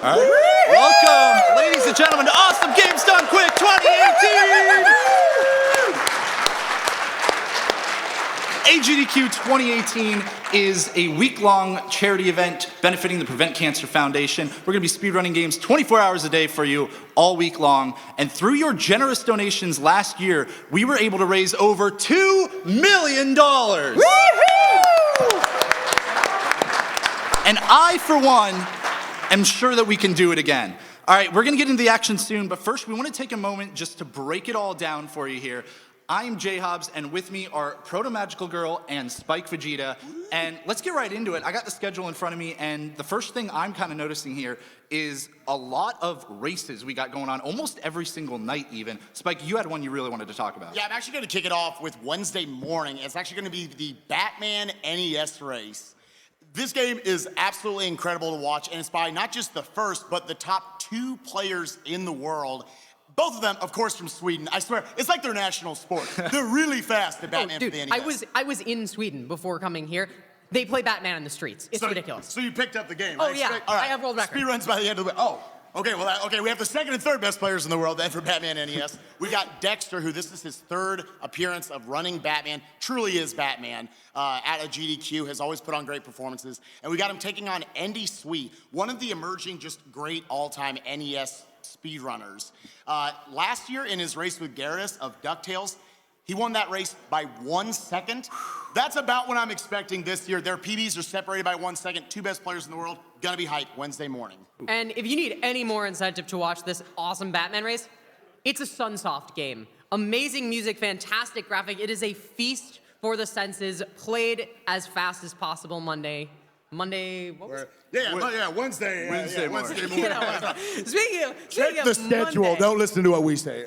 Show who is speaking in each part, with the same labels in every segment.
Speaker 1: All right. Welcome, ladies and gentlemen, to Awesome Games Done Quick 2018! AGDQ 2018 is a week-long charity event benefiting the Prevent Cancer Foundation. We're going to be speedrunning games 24 hours a day for you all week long. And through your generous donations last year, we were able to raise over $2 million. Woo-hoo! And I, for one, am sure that we can do it again. All right, we're gonna get into the action soon, but first we wanna take a moment just to break it all down for you here. I'm JHobz, and with me are Protomagicalgirl and SpikeVegeta, and let's get right into it. I got the schedule in front of me, and the first thing I'm kind of noticing here is a lot of races we got going on, almost every single night even. Spike, you had one you really wanted to talk about.
Speaker 2: Yeah, I'm actually gonna kick it off with Wednesday morning. It's actually gonna be the Batman Nes Race. This game is absolutely incredible to watch, and it's by not just the first, but the top 2 players in the world. Both of them, of course, from Sweden. I swear, it's like their national sport. They're really fast at Batman for the NES.
Speaker 3: I was in Sweden before coming here. They play Batman in the streets. It's ridiculous.
Speaker 2: So you picked up the game,
Speaker 3: Oh
Speaker 2: right?
Speaker 3: yeah,
Speaker 2: All right.
Speaker 3: I have world record.
Speaker 2: Speedruns by the end of the week. Oh. Okay, we have the second and third best players in the world then for Batman NES. We got Dexter, who this is his 3rd appearance of running Batman, truly is Batman, at AGDQ, has always put on great performances. And we got him taking on Andy Sweet, one of the emerging, just great all-time NES speedrunners. Last year in his race with Garrus of DuckTales, he won that race by 1 second. That's about what I'm expecting this year. Their PBs are separated by 1 second. 2 best players in the world. Gonna be hype Wednesday morning.
Speaker 3: And if you need any more incentive to watch this awesome Batman race, it's a Sunsoft game. Amazing music, fantastic graphic. It is a feast for the senses, played as fast as possible Monday, what was it?
Speaker 2: Wednesday.
Speaker 1: Wednesday morning.
Speaker 3: Speaking
Speaker 2: Check
Speaker 3: of
Speaker 2: the schedule.
Speaker 3: Monday,
Speaker 2: Don't listen to what we say.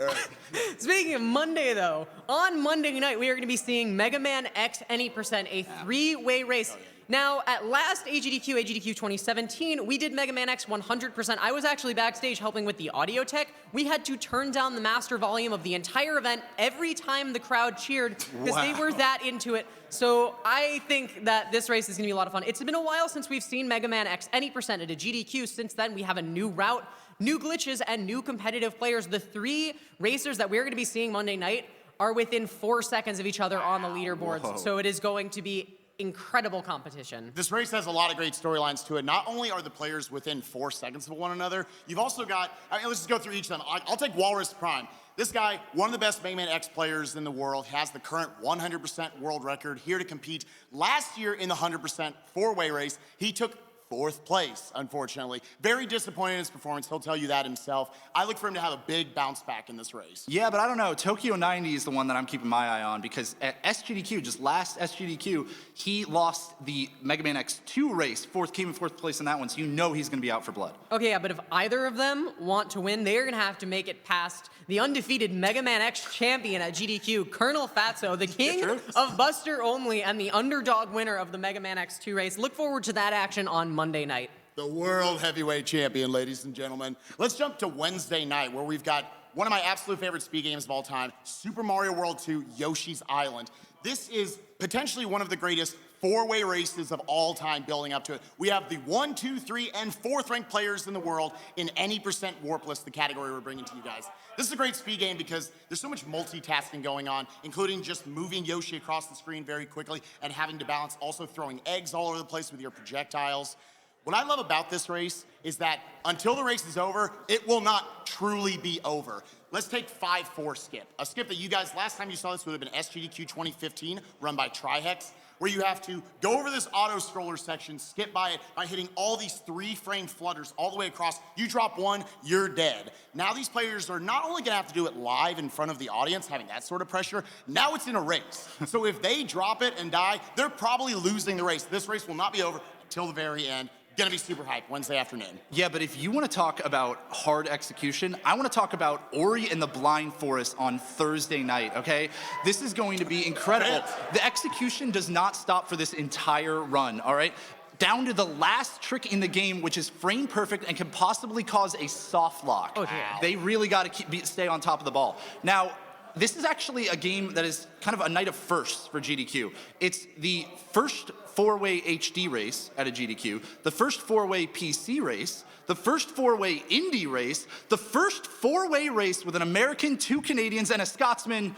Speaker 3: Speaking of Monday, though, on Monday night, we are going to be seeing Mega Man X Any Percent, a 3-way race. Now, at last AGDQ 2017, we did Mega Man X 100%. I was actually backstage helping with the audio tech. We had to turn down the master volume of the entire event every time the crowd cheered because they were that into it. So I think that this race is going to be a lot of fun. It's been a while since we've seen Mega Man X Any Percent at a GDQ. Since then, we have a new route, new glitches, and new competitive players. The 3 racers that we're going to be seeing Monday night are within 4 seconds of each other on the leaderboards.
Speaker 1: Whoa.
Speaker 3: So it is going to be incredible competition.
Speaker 2: This race has a lot of great storylines to it. Not only are the players within 4 seconds of one another, you've also got, let's just go through each of them. I'll take Walrus Prime. This guy, one of the best Mega Man X players in the world, has the current 100% world record, here to compete. Last year in the 100% 4-way race, he took 4th place, unfortunately. Very disappointed in his performance. He'll tell you that himself. I look for him to have a big bounce back in this race.
Speaker 1: Yeah, but I don't know. Tokyo 90 is the one that I'm keeping my eye on because at SGDQ, just last SGDQ, he lost the Mega Man X2 race. Came in 4th place in that one, so you know he's going to be out for blood.
Speaker 3: Okay, yeah, but if either of them want to win, they're going to have to make it past the undefeated Mega Man X champion at GDQ, Colonel Fatso, the king of Buster Only and the underdog winner of the Mega Man X2 race. Look forward to that action on Monday night.
Speaker 2: The world heavyweight champion, ladies and gentlemen. Let's jump to Wednesday night, where we've got one of my absolute favorite speed games of all time, Super Mario World 2, Yoshi's Island. This is potentially one of the greatest 4-way races of all time building up to it. We have the 1, 2, 3, and 4th ranked players in the world in any percent warpless, the category we're bringing to you guys. This is a great speed game because there's so much multitasking going on, including just moving Yoshi across the screen very quickly and having to balance, also throwing eggs all over the place with your projectiles. What I love about this race is that until the race is over, it will not truly be over. Let's take 5-4 skip. A skip that you guys, last time you saw this would have been SGDQ 2015, run by Trihex, where you have to go over this auto scroller section, skip by it by hitting all these 3-frame flutters all the way across. You drop one, you're dead. Now these players are not only gonna have to do it live in front of the audience, having that sort of pressure, now it's in a race. So if they drop it and die, they're probably losing the race. This race will not be over until the very end. Gonna be super hype Wednesday afternoon.
Speaker 1: Yeah, but if you want to talk about hard execution, I want to talk about Ori and the Blind Forest on Thursday night, okay? This is going to be incredible. The execution does not stop for this entire run, all right? Down to the last trick in the game, which is frame perfect and can possibly cause a soft lock.
Speaker 3: Oh, yeah.
Speaker 1: They really got to stay on top of the ball. Now, this is actually a game that is kind of a night of firsts for GDQ. It's the first 4-way HD race at a GDQ, the first 4-way PC race, the first 4-way indie race, the first 4-way race with an American, 2 Canadians, and a Scotsman,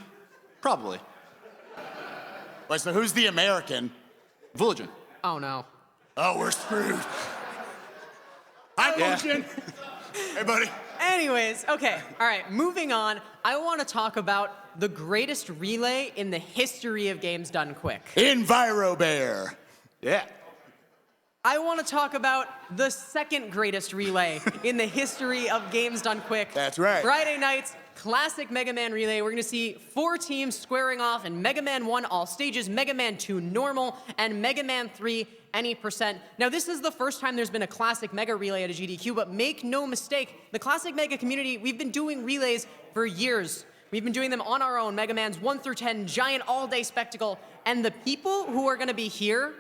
Speaker 1: probably.
Speaker 2: Wait, so who's the American?
Speaker 1: Villagin.
Speaker 3: Oh no.
Speaker 2: Oh, we're screwed. Hi, Villagin. Hey, buddy.
Speaker 3: Anyways, okay, all right, moving on. I want to talk about the greatest relay in the history of games done quick.
Speaker 2: EnviroBear.
Speaker 1: Yeah.
Speaker 3: I want to talk about the second greatest relay in the history of games done quick.
Speaker 2: That's right.
Speaker 3: Friday night's classic Mega Man relay. We're going to see 4 teams squaring off in Mega Man 1 all stages, Mega Man 2 normal, and Mega Man 3 any percent. Now, this is the first time there's been a classic Mega relay at a GDQ, but make no mistake, the classic Mega community, we've been doing relays for years. We've been doing them on our own, Mega Man's 1 through 10, giant all-day spectacle, and the people who are going to be here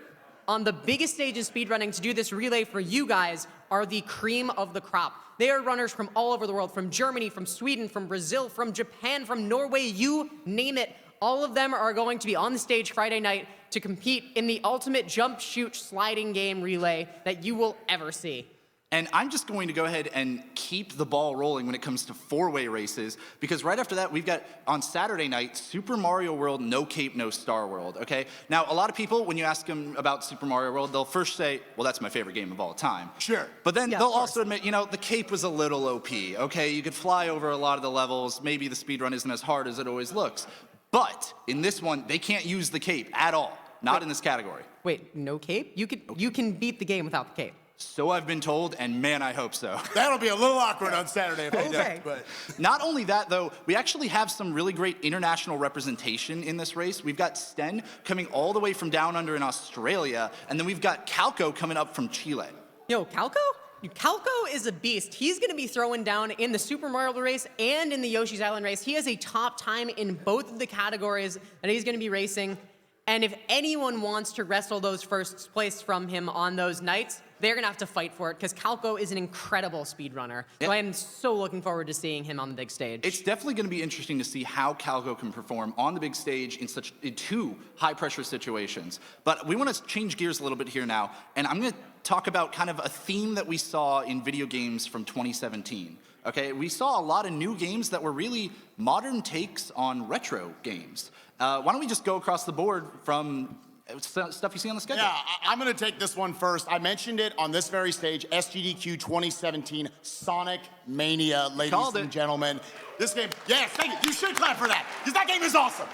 Speaker 3: on the biggest stage in speedrunning to do this relay for you guys are the cream of the crop. They are runners from all over the world, from Germany, from Sweden, from Brazil, from Japan, from Norway, you name it. All of them are going to be on the stage Friday night to compete in the ultimate jump, shoot, sliding game relay that you will ever see.
Speaker 1: And I'm just going to go ahead and keep the ball rolling when it comes to 4-way races, because right after that, we've got, on Saturday night, Super Mario World, no cape, no Star World, okay? Now, a lot of people, when you ask them about Super Mario World, they'll first say, well, that's my favorite game of all time.
Speaker 2: Sure.
Speaker 1: But then
Speaker 3: Yeah,
Speaker 1: they'll
Speaker 3: of course.
Speaker 1: also admit, you know, the cape was a little OP, okay? You could fly over a lot of the levels. Maybe the speedrun isn't as hard as it always looks. But in this one, they can't use the cape at all. Not in this category.
Speaker 3: Wait, no cape? You can beat the game without the cape.
Speaker 1: So I've been told, and man, I hope so.
Speaker 2: That'll be a little awkward on Saturday if they
Speaker 3: Okay.
Speaker 2: don't. But
Speaker 1: Not only that, though, we actually have some really great international representation in this race. We've got Sten coming all the way from down under in Australia, and then we've got Calco coming up from Chile.
Speaker 3: Yo, Calco? Calco is a beast. He's going to be throwing down in the Super Mario race and in the Yoshi's Island race. He has a top time in both of the categories that he's going to be racing. And if anyone wants to wrestle those first place from him on those nights, they're going to have to fight for it, because Calco is an incredible speedrunner.
Speaker 1: Yep.
Speaker 3: So I am so looking forward to seeing him on the big stage.
Speaker 1: It's definitely going to be interesting to see how Calco can perform on the big stage in 2 high-pressure situations. But we want to change gears a little bit here now, and I'm going to talk about kind of a theme that we saw in video games from 2017. Okay, we saw a lot of new games that were really modern takes on retro games. Why don't we just go across the board from stuff you see on the schedule?
Speaker 2: yeah, I'm going to take this one first. I mentioned it on this very stage, SGDQ 2017 Sonic Mania, ladies
Speaker 1: Called
Speaker 2: and
Speaker 1: it.
Speaker 2: gentlemen. This game, yes, thank you. You should clap for that, because that game is awesome.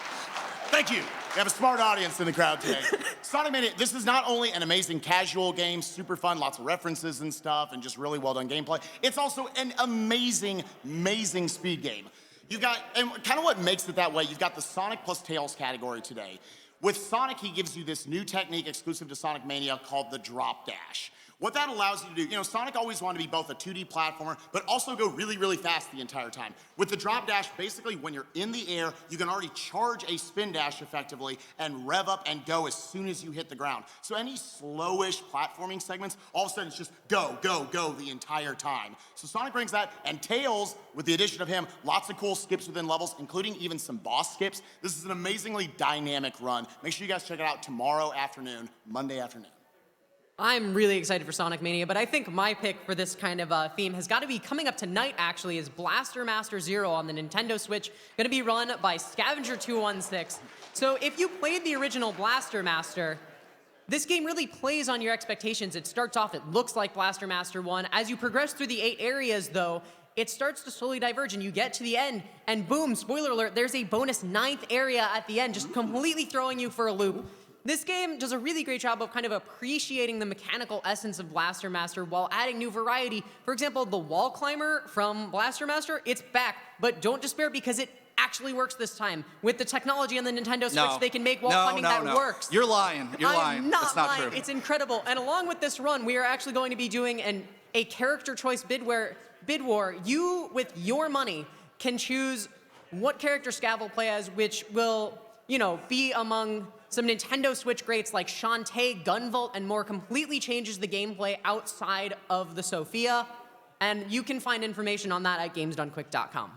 Speaker 2: Thank you. We have a smart audience in the crowd today. Sonic Mania, this is not only an amazing casual game, super fun, lots of references and stuff, and just really well done gameplay. It's also an amazing, amazing speed game. You've got, and kind of what makes it that way, you've got the Sonic plus Tails category today. With Sonic, he gives you this new technique exclusive to Sonic Mania called the drop dash. What that allows you to do, you know, Sonic always wanted to be both a 2D platformer, but also go really, really fast the entire time. With the drop dash, basically when you're in the air, you can already charge a spin dash effectively and rev up and go as soon as you hit the ground. So any slowish platforming segments, all of a sudden it's just go, go, go the entire time. So Sonic brings that, and Tails, with the addition of him, lots of cool skips within levels, including even some boss skips. This is an amazingly dynamic run. Make sure you guys check it out tomorrow afternoon, Monday afternoon.
Speaker 3: I'm really excited for Sonic Mania, but I think my pick for this kind of theme has got to be coming up tonight, actually, is Blaster Master Zero on the Nintendo Switch, going to be run by Scavenger216. So if you played the original Blaster Master, this game really plays on your expectations. It starts off, it looks like Blaster Master 1. As you progress through the 8 areas, though, it starts to slowly diverge, and you get to the end, and boom, spoiler alert, there's a bonus 9th area at the end, just completely throwing you for a loop. This game does a really great job of kind of appreciating the mechanical essence of Blaster Master while adding new variety. For example, the wall climber from Blaster Master, it's back, but don't despair because it actually works this time. With the technology on the Nintendo Switch, they can make wall climbing that works.
Speaker 1: You're lying. You're lying.
Speaker 3: I'm not
Speaker 1: That's not
Speaker 3: lying.
Speaker 1: true.
Speaker 3: It's incredible. And along with this run, we are actually going to be doing a character choice bid war. You, with your money, can choose what character Scav will play as, which will, you know, be among some Nintendo Switch greats like Shantae, Gunvolt, and more. Completely changes the gameplay outside of the Sophia. And you can find information on that at gamesdonequick.com.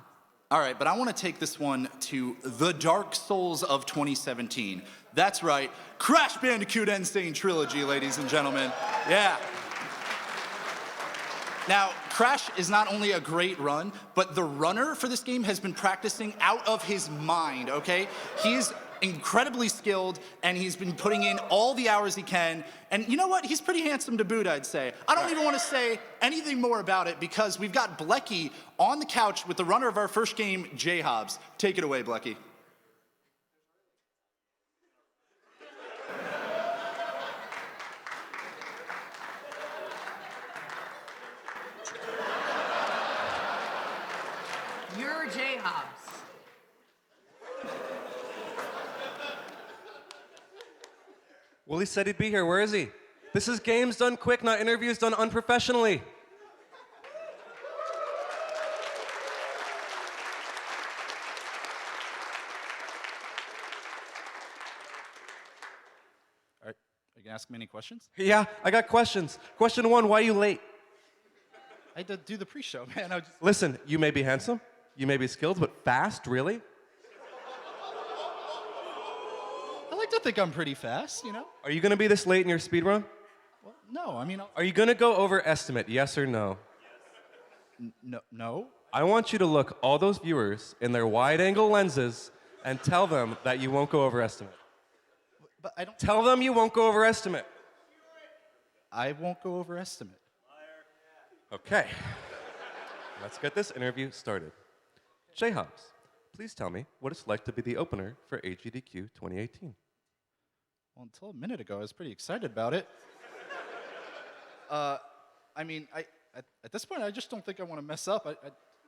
Speaker 1: All right, but I want to take this one to the Dark Souls of 2017. That's right, Crash Bandicoot Insane Trilogy, ladies and gentlemen. Yeah. Now, Crash is not only a great run, but the runner for this game has been practicing out of his mind, okay? He's incredibly skilled, and he's been putting in all the hours he can. And you know what? He's pretty handsome to boot, I'd say. I don't even want to say anything more about it because we've got Blechy on the couch with the runner of our first game, JHobz. Take it away, Blechy.
Speaker 3: You're JHobz.
Speaker 4: Well, he said he'd be here. Where is he? This is games done quick, not interviews done unprofessionally.
Speaker 1: Are you gonna ask me any questions?
Speaker 4: Yeah, I got questions. Question 1, why are you late?
Speaker 1: I had to do the pre-show, man.
Speaker 4: Listen, you may be handsome, you may be skilled, but fast, really?
Speaker 1: I like to think I'm pretty fast, you know?
Speaker 4: Are you gonna be this late in your speed run?
Speaker 1: Well, no, I mean,
Speaker 4: Are you gonna go over estimate, yes or no?
Speaker 1: no.
Speaker 4: I want you to look all those viewers in their wide-angle lenses and tell them that you won't go over estimate.
Speaker 1: But I don't.
Speaker 4: Tell them you won't go over estimate.
Speaker 1: I won't go over estimate.
Speaker 4: Okay, let's get this interview started. JHobz, please tell me what it's like to be the opener for AGDQ 2018.
Speaker 1: Well, until a minute ago, I was pretty excited about it. I mean, at this point, I just don't think I want to mess up. I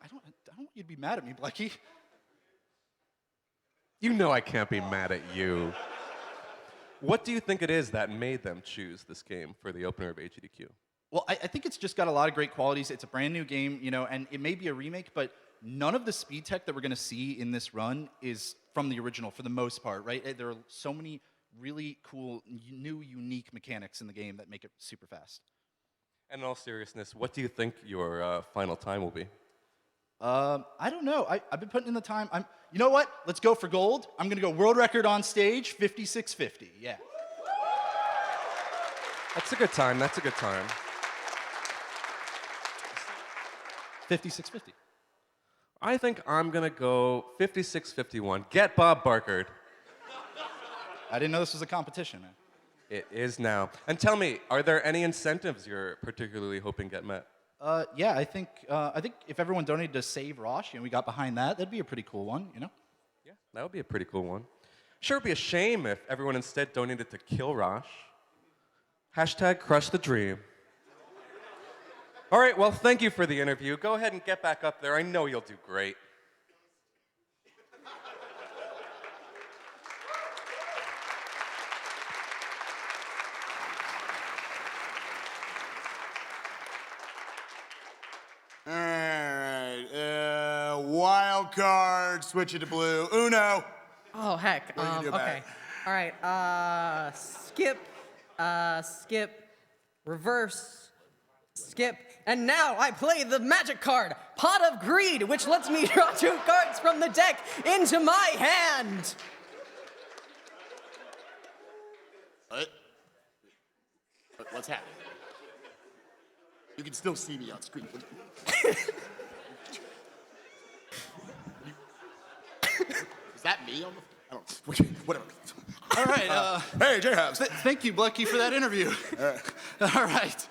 Speaker 1: don't want you to be mad at me, Blechy.
Speaker 4: You know I can't be mad at you. What do you think it is that made them choose this game for the opener of AGDQ?
Speaker 1: Well, I think it's just got a lot of great qualities. It's a brand new game, you know, and it may be a remake, but none of the speed tech that we're going to see in this run is from the original for the most part, right? There are so many really cool, new, unique mechanics in the game that make it super fast.
Speaker 4: And in all seriousness, what do you think your final time will be?
Speaker 1: I don't know. I've been putting in the time. You know what? Let's go for gold. I'm going to go world record on stage, 56:50. Yeah.
Speaker 4: That's a good time. That's a good time.
Speaker 1: 56:50.
Speaker 4: I think I'm going to go 56:51. Get Bob Barkard.
Speaker 1: I didn't know this was a competition, man.
Speaker 4: It is now. And tell me, are there any incentives you're particularly hoping get met?
Speaker 1: Yeah, I think if everyone donated to Save Rosh and we got behind that, that'd be a pretty cool one, you know?
Speaker 4: Yeah, that would be a pretty cool one. Sure, it'd be a shame if everyone instead donated to Kill Rosh. Hashtag crush the dream. All right, well, thank you for the interview. Go ahead and get back up there. I know you'll do great.
Speaker 2: All right, wild card, switch it to blue. Uno.
Speaker 3: Oh, heck.
Speaker 2: What do you do about
Speaker 3: Okay.
Speaker 2: it?
Speaker 3: All right. Skip, reverse, skip. And now I play the magic card, Pot of Greed, which lets me draw 2 cards from the deck into my hand.
Speaker 2: What's happening? You can still see me on screen. Is that me on the? I don't. Whatever.
Speaker 1: All right.
Speaker 2: Hey, JHobz.
Speaker 1: Thank you, Blechy, for that interview. All right.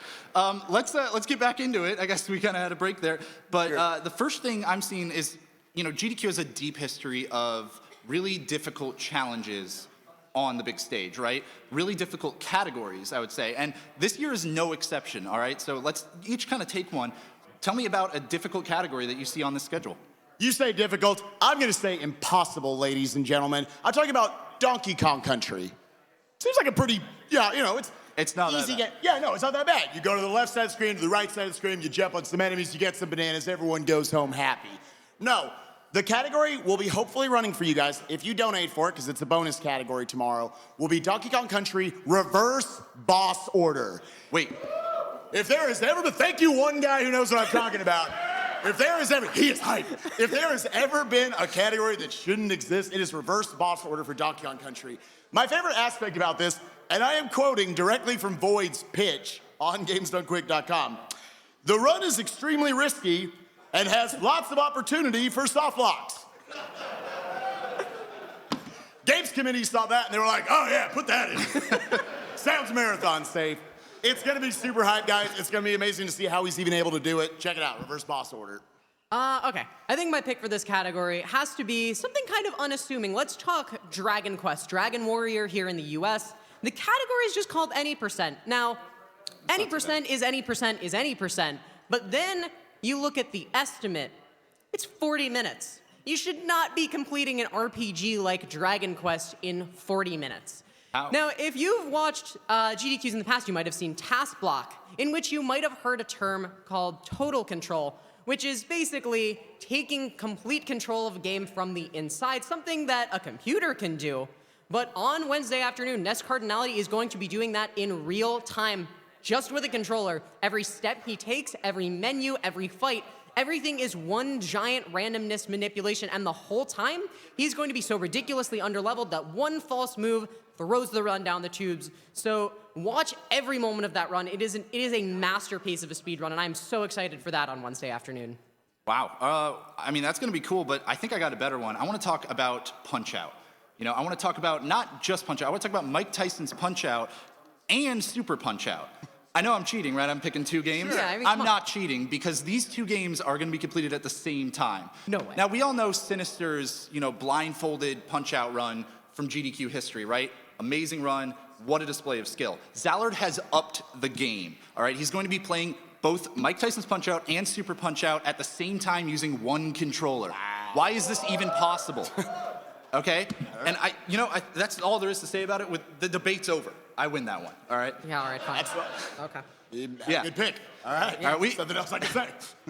Speaker 1: Let's get back into it. I guess we kind of had a break there. But
Speaker 2: Sure.
Speaker 1: the first thing I'm seeing is, you know, GDQ has a deep history of really difficult challenges on the big stage, right? Really difficult categories, I would say. And this year is no exception, all right? So let's each kind of take one. Tell me about a difficult category that you see on the schedule.
Speaker 2: You say difficult. I'm going to say impossible, ladies and gentlemen. I'm talking about Donkey Kong Country. Seems like a pretty, yeah, you know,
Speaker 1: It's not that
Speaker 2: easy
Speaker 1: bad.
Speaker 2: Yeah, no, it's not that bad. You go to the left side of the screen, to the right side of the screen, you jump on some enemies, you get some bananas, everyone goes home happy. No, the category will be hopefully running for you guys if you donate for it, because it's a bonus category tomorrow, will be Donkey Kong Country Reverse Boss Order.
Speaker 1: Wait,
Speaker 2: If there has ever been, thank you one guy who knows what I'm talking about. If there is ever, he is hype. If there has ever been a category that shouldn't exist, it is reverse boss order for Donkey Kong Country. My favorite aspect about this, and I am quoting directly from Void's pitch on GamesDoneQuick.com, the run is extremely risky and has lots of opportunity for soft locks. Games committee saw that and they were like, oh yeah, put that in. Sounds marathon safe. It's gonna be super hype, guys. It's gonna be amazing to see how he's even able to do it. Check it out, reverse boss order.
Speaker 3: Okay. I think my pick for this category has to be something kind of unassuming. Let's talk Dragon Quest, Dragon Warrior here in the US. The category is just called any percent. Now, any percent is any percent is any percent, but then you look at the estimate, it's 40 minutes. You should not be completing an RPG like Dragon Quest in 40 minutes.
Speaker 1: How?
Speaker 3: Now, if you've watched GDQs in the past, you might have seen Task Block, in which you might have heard a term called total control, which is basically taking complete control of a game from the inside, something that a computer can do. But on Wednesday afternoon, Nes Cardinality is going to be doing that in real time, just with a controller. Every step he takes, every menu, every fight, everything is one giant randomness manipulation, and the whole time, he's going to be so ridiculously underleveled that one false move throws the run down the tubes. So watch every moment of that run. It is a masterpiece of a speed run, and I'm so excited for that on Wednesday afternoon.
Speaker 1: Wow. I mean, that's going to be cool, but I think I got a better one. I want to talk about Punch-Out. You know, I want to talk about not just Punch-Out. I want to talk about Mike Tyson's Punch-Out and Super Punch-Out. I know I'm cheating, right? I'm picking two games.
Speaker 3: Yeah, I mean,
Speaker 1: I'm
Speaker 3: come on.
Speaker 1: not cheating because these two games are going to be completed at the same time.
Speaker 3: No way.
Speaker 1: Now, we all know Sinister's, blindfolded Punch-Out run from GDQ history, right? Amazing run. What a display of skill. Zallard has upped the game, all right? He's going to be playing both Mike Tyson's Punch-Out and Super Punch-Out at the same time using one controller. Why is this even possible? Okay? And that's all there is to say about it. The debate's over. I win that one, all right?
Speaker 3: Yeah, all right, fine. Okay.
Speaker 2: Yeah. Good pick. All right.
Speaker 1: All right,
Speaker 2: Something else I can say.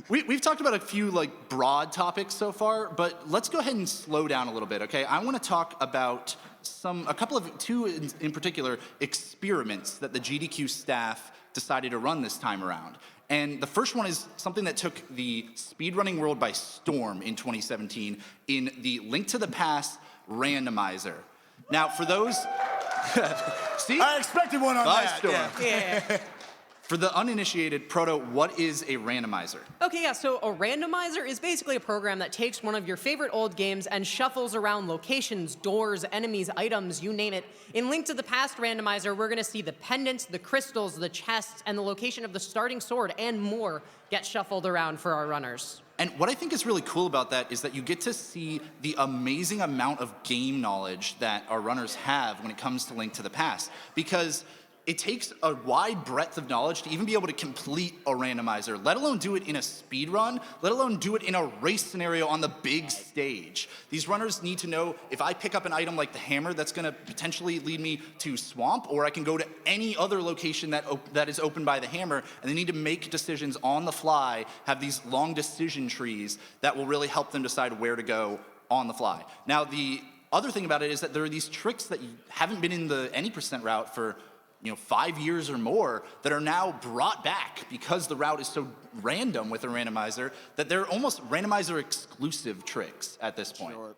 Speaker 1: We've talked about a few broad topics so far, but let's go ahead and slow down a little bit, okay? I want to talk about two in particular experiments that the GDQ staff decided to run this time around. And the first one is something that took the speedrunning world by storm in 2017 in the Link to the Past randomizer. Now, for those... See?
Speaker 2: I expected one on
Speaker 1: By
Speaker 2: that.
Speaker 1: storm.
Speaker 3: Yeah.
Speaker 1: For the uninitiated, Proto, what is a randomizer?
Speaker 3: Okay, yeah, so a randomizer is basically a program that takes one of your favorite old games and shuffles around locations, doors, enemies, items, you name it. In Link to the Past randomizer, we're gonna see the pendants, the crystals, the chests, and the location of the starting sword and more get shuffled around for our runners.
Speaker 1: And what I think is really cool about that is that you get to see the amazing amount of game knowledge that our runners have when it comes to Link to the Past. Because it takes a wide breadth of knowledge to even be able to complete a randomizer, let alone do it in a speed run, let alone do it in a race scenario on the big stage. These runners need to know if I pick up an item like the hammer, that's gonna potentially lead me to Swamp, or I can go to any other location that is open by the hammer, and they need to make decisions on the fly, have these long decision trees that will really help them decide where to go on the fly. Now, the other thing about it is that there are these tricks that haven't been in the any percent route for 5 years or more that are now brought back because the route is so random with a randomizer that they're almost randomizer exclusive tricks at this point.
Speaker 2: Sure.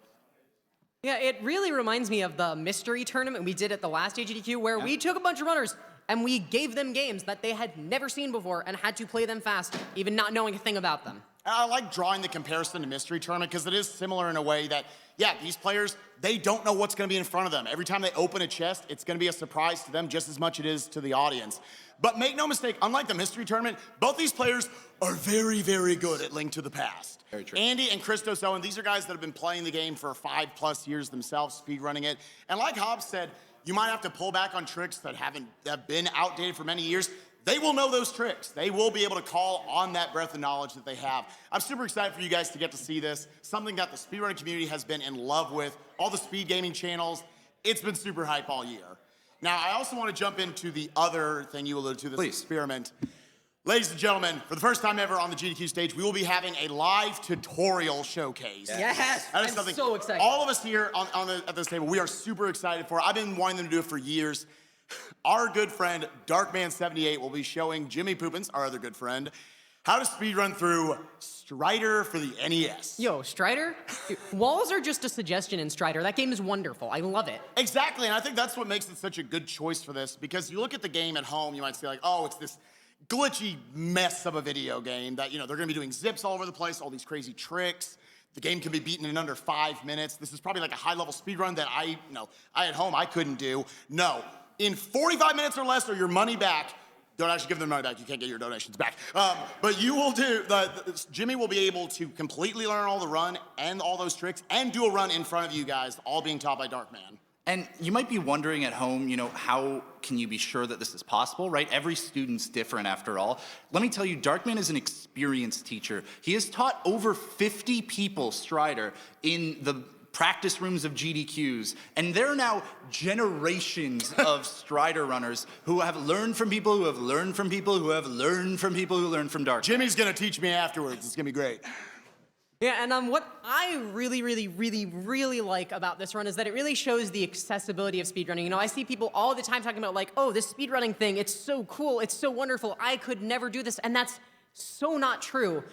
Speaker 3: Yeah, it really reminds me of the mystery tournament we did at the last AGDQ where we took a bunch of runners and we gave them games that they had never seen before and had to play them fast, even not knowing a thing about them.
Speaker 2: I like drawing the comparison to Mystery Tournament because it is similar in a way that, yeah, these players, they don't know what's going to be in front of them. Every time they open a chest, it's going to be a surprise to them just as much as it is to the audience. But make no mistake, unlike the Mystery Tournament, both these players are very, very good at Link to the Past.
Speaker 1: Very true.
Speaker 2: Andy and Christos Owen, these are guys that have been playing the game for 5+ years themselves, speedrunning it. And like Hobbs said, you might have to pull back on tricks that have been outdated for many years. They will know those tricks. They will be able to call on that breadth of knowledge that they have. I'm super excited for you guys to get to see this, something that the speedrunning community has been in love with, all the speed gaming channels. It's been super hype all year. Now, I also want to jump into the other thing you alluded to, this experiment. Ladies and gentlemen, for the first time ever on the GDQ stage, we will be having a live tutorial showcase.
Speaker 3: Yes,
Speaker 2: That is
Speaker 3: I'm
Speaker 2: something
Speaker 3: so excited.
Speaker 2: all of us here at this table, we are super excited for. I've been wanting them to do it for years. Our good friend, Darkman78, will be showing Jimmy Poopins, our other good friend, How to speedrun through Strider for the NES.
Speaker 3: Yo, Strider? Dude, walls are just a suggestion in Strider. That game is wonderful. I love it.
Speaker 2: Exactly, and I think that's what makes it such a good choice for this, because you look at the game at home, you might say like, oh, it's this glitchy mess of a video game that, they're gonna be doing zips all over the place, all these crazy tricks. The game can be beaten in under 5 minutes. This is probably like a high-level speedrun that I at home, I couldn't do. No, in 45 minutes or less or your money back. Don't actually give them money back. You can't get your donations back. But you will Jimmy will be able to completely learn all the run and all those tricks and do a run in front of you guys, all being taught by Darkman.
Speaker 1: And you might be wondering at home, how can you be sure that this is possible, right? Every student's different after all. Let me tell you, Darkman is an experienced teacher. He has taught over 50 people Strider in the practice rooms of GDQs, and there are now generations of Strider runners who have learned from people who have learned from people who have learned from people who learned from Dark.
Speaker 2: Jimmy's gonna teach me afterwards. It's gonna be great.
Speaker 3: Yeah, and what I really like about this run is that it really shows the accessibility of speedrunning. I see people all the time talking about like, oh, this speedrunning thing, it's so cool, it's so wonderful, I could never do this, and that's so not true.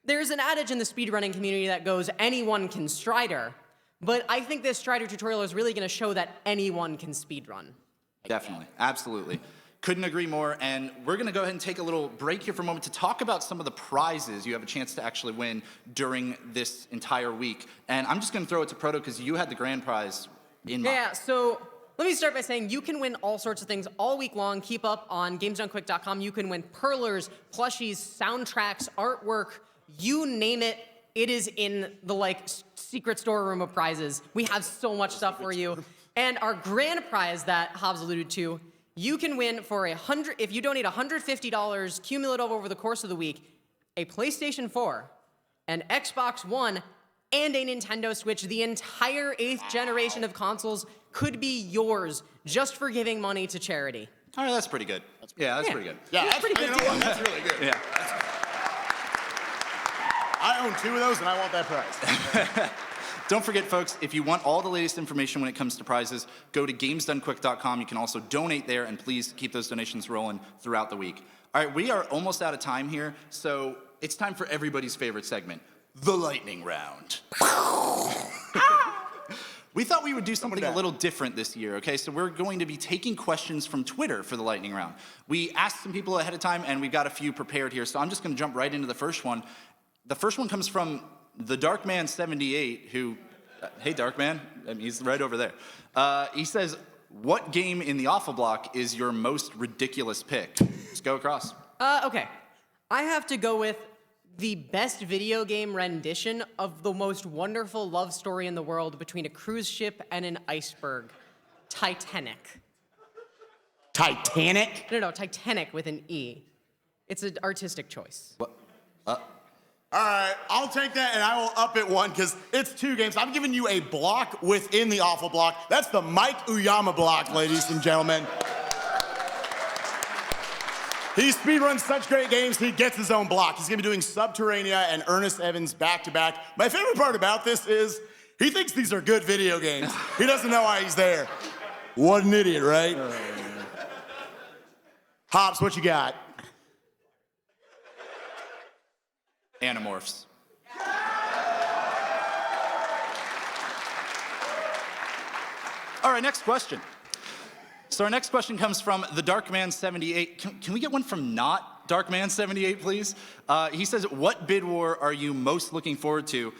Speaker 3: There's an adage in the speedrunning community that goes, anyone can Strider. But I think this Strider tutorial is really gonna show that anyone can speedrun.
Speaker 1: Definitely, absolutely. Couldn't agree more, and we're gonna go ahead and take a little break here for a moment to talk about some of the prizes you have a chance to actually win during this entire week. And I'm just gonna throw it to Proto because you had the grand prize in mind.
Speaker 3: Yeah, so let me start by saying you can win all sorts of things all week long. Keep up on GamesDoneQuick.com. You can win perlers, plushies, soundtracks, artwork, you name it. It is in the secret storeroom of prizes. We have so much stuff for you. And our grand prize that JHobz alluded to, you can win for if you donate $150 cumulative over the course of the week, a PlayStation 4, an Xbox One, and a Nintendo Switch. The entire 8th generation of consoles could be yours just for giving money to charity.
Speaker 1: All right, that's pretty good. That's pretty good.
Speaker 2: Yeah,
Speaker 3: that's pretty good deal.
Speaker 2: That's really good.
Speaker 1: Yeah.
Speaker 2: I own 2 of those, and I want that prize.
Speaker 1: Don't forget, folks, if you want all the latest information when it comes to prizes, go to GamesDoneQuick.com. You can also donate there, and please keep those donations rolling throughout the week. All right, we are almost out of time here, so it's time for everybody's favorite segment, the lightning round. We thought we would do something a little different this year, okay? So we're going to be taking questions from Twitter for the lightning round. We asked some people ahead of time, and we've got a few prepared here, so I'm just gonna jump right into the first one. The first one comes from the Darkman78, who, hey Darkman, he's right over there. He says, what game in the Awful Block is your most ridiculous pick? Just go across.
Speaker 3: Okay. I have to go with the best video game rendition of the most wonderful love story in the world between a cruise ship and an iceberg. Titanic.
Speaker 2: Titanic?
Speaker 3: No, Titanic with an E. It's an artistic choice.
Speaker 1: What?
Speaker 2: All right, I'll take that and I will up it 1 because it's 2 games. I'm giving you a block within the Awful Block. That's the Mike Uyama block, ladies and gentlemen. He speedruns such great games, he gets his own block. He's gonna be doing Subterranea and Ernest Evans back-to-back. My favorite part about this is he thinks these are good video games. He doesn't know why he's there. What an idiot, right? JHobz, what you got?
Speaker 1: Animorphs. All right, next question. So our next question comes from the Darkman78. Can we get one from not Darkman78, please? He says, what bid war are you most looking forward to?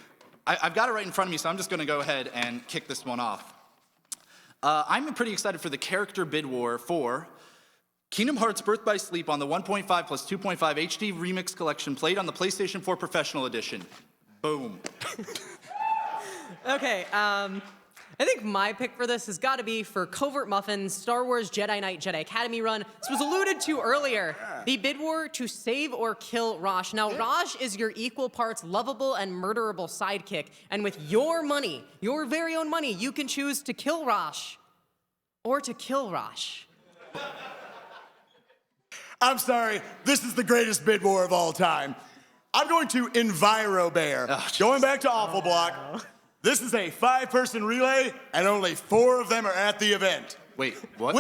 Speaker 1: I've got it right in front of me, so I'm just gonna go ahead and kick this one off. I'm pretty excited for the character bid war for Kingdom Hearts Birth by Sleep on the 1.5 plus 2.5 HD Remix Collection played on the PlayStation 4 Professional Edition. Boom.
Speaker 3: Okay, I think my pick for this has got to be for Covert Muffins, Star Wars Jedi Knight Jedi Academy run. This was alluded to earlier. The bid war to save or kill Rosh. Now, Rosh is your equal parts lovable and murderable sidekick, and with your money, your very own money, you can choose to kill Rosh or to kill Rosh.
Speaker 2: I'm sorry, this is the greatest bid war of all time. I'm going to Enviro Bear. Going back to Awful Block, this is a 5-person relay, and only 4 of them are at the event.
Speaker 1: Wait, what?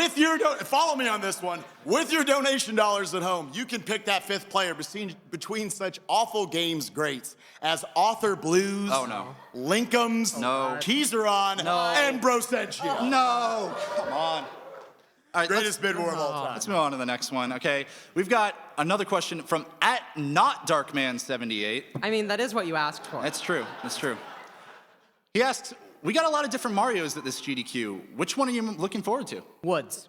Speaker 2: Follow me on this one. With your donation dollars at home, you can pick that fifth player between such awful games greats as Author Blues,
Speaker 1: Oh, no.
Speaker 2: Linkums,
Speaker 1: No.
Speaker 2: Teaseron,
Speaker 1: No.
Speaker 2: and Brosentia.
Speaker 1: No! Come on. All right,
Speaker 2: Greatest bid war of all time.
Speaker 1: let's move on to the next one, okay? We've got another question from @NotDarkman78.
Speaker 3: I mean, that is what you asked for.
Speaker 1: That's true. That's true. He asks, we got a lot of different Marios at this GDQ. Which one are you looking forward to?
Speaker 3: Woods.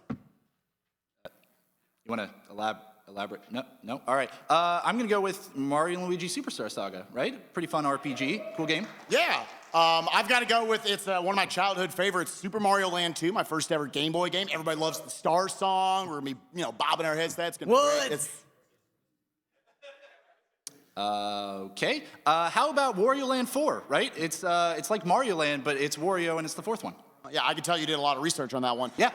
Speaker 1: You want to elaborate? No? All right. I'm going to go with Mario and Luigi Superstar Saga, right? Pretty fun RPG. Cool game.
Speaker 2: Yeah. I've got to go with, it's one of my childhood favorites, Super Mario Land 2, my first ever Game Boy game. Everybody loves the Star Song. We're going to be, bobbing our heads. That's going to be great.
Speaker 3: Woods.
Speaker 1: Okay. How about Wario Land 4, right? It's like Mario Land, but it's Wario and it's the fourth one.
Speaker 2: Yeah, I can tell you did a lot of research on that one.
Speaker 1: Yeah.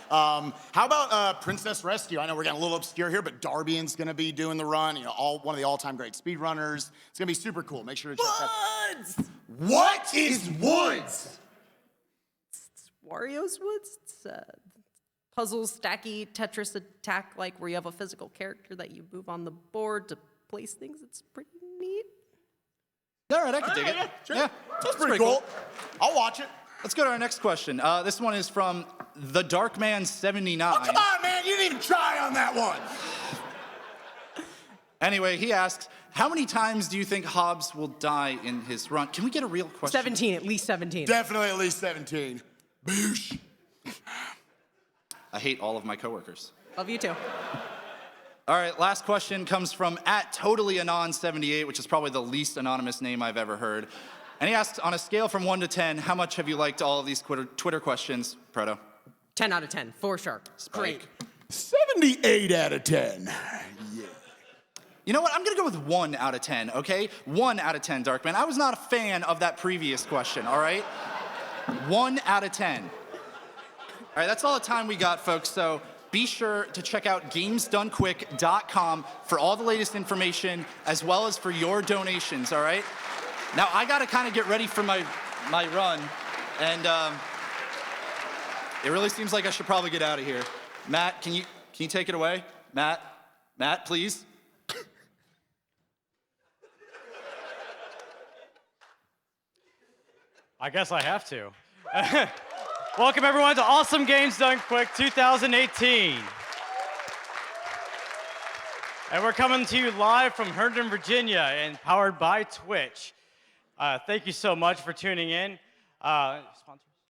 Speaker 2: How about Princess Rescue? I know we're getting a little obscure here, but Darbian's going to be doing the run. One of the all-time great speedrunners. It's going to be super cool. Make sure to check that.
Speaker 3: Woods!
Speaker 2: What is Woods?
Speaker 3: It's Wario's Woods. It's puzzle, stacky, Tetris attack, like where you have a physical character that you move on the board to place things. It's pretty neat.
Speaker 1: All right, I can dig it.
Speaker 2: Yeah, sure.
Speaker 1: Yeah,
Speaker 2: That's pretty cool. I'll watch it.
Speaker 1: Let's go to our next question. This one is from the Darkman79.
Speaker 2: Oh, come on, man. You didn't even try on that one.
Speaker 1: Anyway, he asks, how many times do you think Hobbs will die in his run? Can we get a real question?
Speaker 3: 17, at least 17.
Speaker 2: Definitely at least 17. Boosh.
Speaker 1: I hate all of my coworkers.
Speaker 3: Love you too.
Speaker 1: All right, last question comes from @TotallyAnon78, which is probably the least anonymous name I've ever heard. And he asks, on a scale from 1 to 10, how much have you liked all of these Twitter questions, Proto?
Speaker 3: 10 out of 10, for sure. Great.
Speaker 2: 78 out of 10. Yeah.
Speaker 1: You know what? I'm gonna go with 1 out of 10, okay? 1 out of 10, Darkman. I was not a fan of that previous question, all right? 1 out of 10. All right, that's all the time we got, folks, so be sure to check out gamesdonequick.com for all the latest information, as well as for your donations, all right? Now, I gotta kind of get ready for my run, and it really seems like I should probably get out of here. Matt, can you take it away? Matt, please.
Speaker 5: I guess I have to. Welcome everyone to Awesome Games Done Quick 2018. And we're coming to you live from Herndon, Virginia, and powered by Twitch. Thank you so much for tuning in. Sponsors?